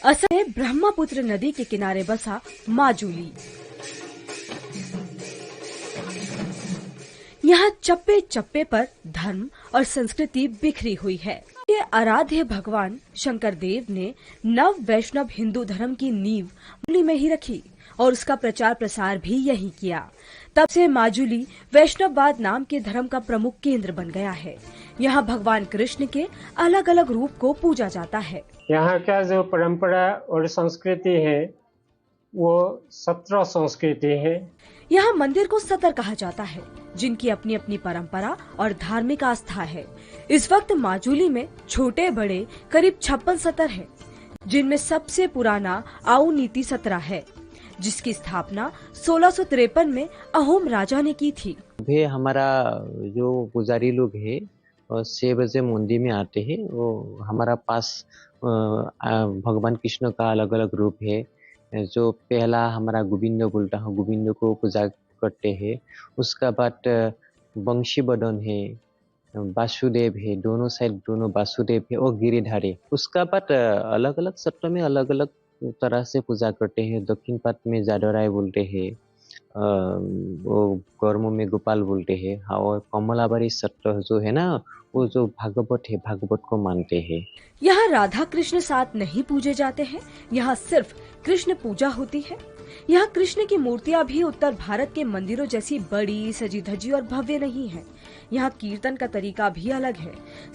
असम में ब्रह्मपुत्र नदी के किनारे बसा माजुली। यहाँ चप्पे चप्पे पर धर्म और संस्कृति बिखरी हुई है। ये आराध्य भगवान शंकर देव ने नव वैष्णव हिंदू धर्म की नींव माजुली में ही रखी और उसका प्रचार प्रसार भी यही किया। तब से माजुली वैष्णववाद नाम के धर्म का प्रमुख केंद्र बन गया है। यहाँ भगवान कृष्ण के अलग अलग रूप को पूजा जाता है। यहाँ का जो परंपरा और संस्कृति है वो सत्र संस्कृति है। यहाँ मंदिर को सतर कहा जाता है, जिनकी अपनी अपनी परंपरा और धार्मिक आस्था है। इस वक्त माजुली में छोटे बड़े करीब 56 सतर है, जिनमें सबसे पुराना आओ नीति सतरा है, जिसकी स्थापना 1653 में अहोम राजा ने की थी। भी हमारा जो पुजारी लोग है 6 बजे मंदिर में आते हैं। वो हमारा पास भगवान कृष्ण का अलग अलग रूप है। जो पहला हमारा गोविंद बोलता है, गोविंद को पूजा करते हैं। उसका बाद वंशी बदन है, वासुदेव है, दोनों साइड दोनों वासुदेव है और गिरिधारी। उसका बाद अलग अलग सत्र में अलग अलग तरह से पूजा करते हैं। दक्षिण पात में जादवराय बोलते हैं, वो गर्मों में गोपाल बोलते हैं। और कमलाबारी सत्र जो है ना, वो जो भागवत है, भागवत को मानते हैं। यहाँ राधा कृष्ण साथ नहीं पूजे जाते हैं, यहाँ सिर्फ कृष्ण पूजा होती है। यहाँ कृष्ण की मूर्तियाँ भी उत्तर भारत के मंदिरों जैसी बड़ी सजी धजी और भव्य नहीं है। यहाँ कीर्तन का तरीका भी अलग है।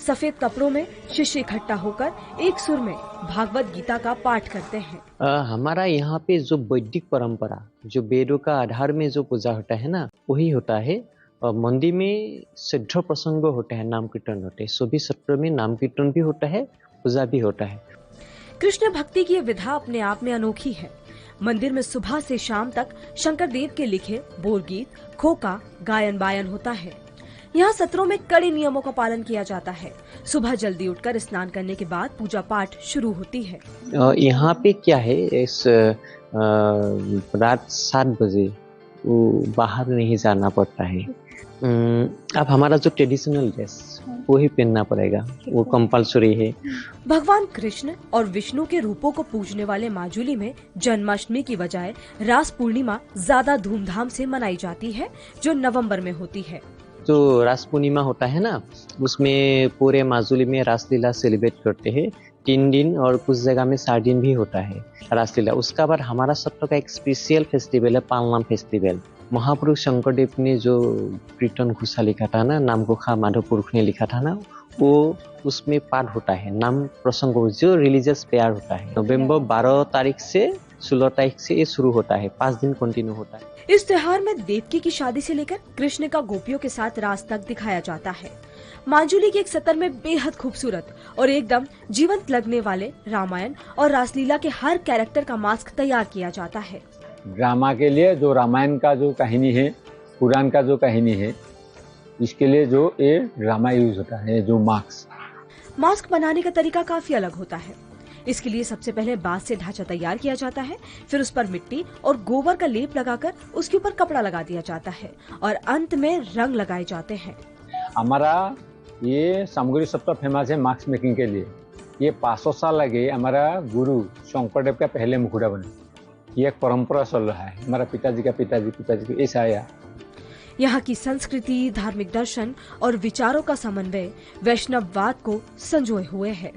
सफेद कपड़ों में शिष्य इकट्ठा होकर एक सुर में भागवत गीता का पाठ करते हैं। हमारा यहाँ पे जो वैदिक परंपरा, जो वेदों का आधार में जो पूजा होता है ना, वही होता है। मंदिर में सिद्ध प्रसंग होता है, नाम कीर्तन होते हैं। सभी सत्र में नाम कीर्तन भी होता है, पूजा भी होता है। कृष्ण भक्ति की विधा अपने आप में अनोखी है। मंदिर में सुबह से शाम तक शंकर देव के लिखे बोल गीत, खोका, गायन बायन होता है। यहाँ सत्रों में कड़े नियमों का पालन किया जाता है। सुबह जल्दी उठकर स्नान करने के बाद पूजा पाठ शुरू होती है। यहाँ पे क्या है, इस रात 7 बजे वो बाहर नहीं जाना पड़ता है। अब हमारा जो ट्रेडिशनल ड्रेस वो ही पहनना पड़ेगा, वो कंपलसरी है। भगवान कृष्ण और विष्णु के रूपों को पूजने वाले माजुली में जन्माष्टमी की बजाय रास पूर्णिमा ज्यादा धूमधाम से मनाई जाती है, जो नवंबर में होती है। जो रास पूर्णिमा होता है ना, उसमें पूरे माजुली में रासलीला सेलिब्रेट करते हैं 3 दिन, और कुछ जगह में 4 दिन भी होता है रासलीला। उसका बाद हमारा सत्र का एक स्पेशल फेस्टिवल है, पालनाम फेस्टिवल। महापुरुष शंकरदेव ने जो कीर्तन घोषा लिखा था ना, नाम घोषा माधव पुरुष ने लिखा था ना, वो उसमें पाठ होता है। नाम प्रसंग जो रिलीजियस प्रेयर होता है। नवंबर 12 तारीख से 16 तारीख से ये शुरू होता है, 5 दिन कंटिन्यू होता है। इस त्योहार में देवकी की शादी से लेकर कृष्ण का गोपियों के साथ रास तक दिखाया जाता है। माजुली के एक सत्र में बेहद खूबसूरत और एकदम जीवंत लगने वाले रामायण और रासलीला के हर कैरेक्टर का मास्क तैयार किया जाता है। ड्रामा के लिए जो रामायण का जो कहानी है, पुराण का जो कहानी है, इसके लिए जो ये ड्रामा यूज होता है। जो मास्क बनाने का तरीका काफी अलग होता है। इसके लिए सबसे पहले बांस से ढांचा तैयार किया जाता है, फिर उस पर मिट्टी और गोबर का लेप लगाकर उसके ऊपर कपड़ा लगा दिया जाता है और अंत में रंग लगाए जाते हैं। हमारा ये सामग्री सबसे फेमस है मास्क मेकिंग के लिए। ये 500 साल लगे हमारा गुरु शंकरदेव का पहले मुखड़ा बने। ये एक परंपरा चल रहा है, हमारा पिताजी का ऐसा आया। यहाँ की संस्कृति, धार्मिक दर्शन और विचारों का समन्वय वैष्णववाद को संजोए हुए है।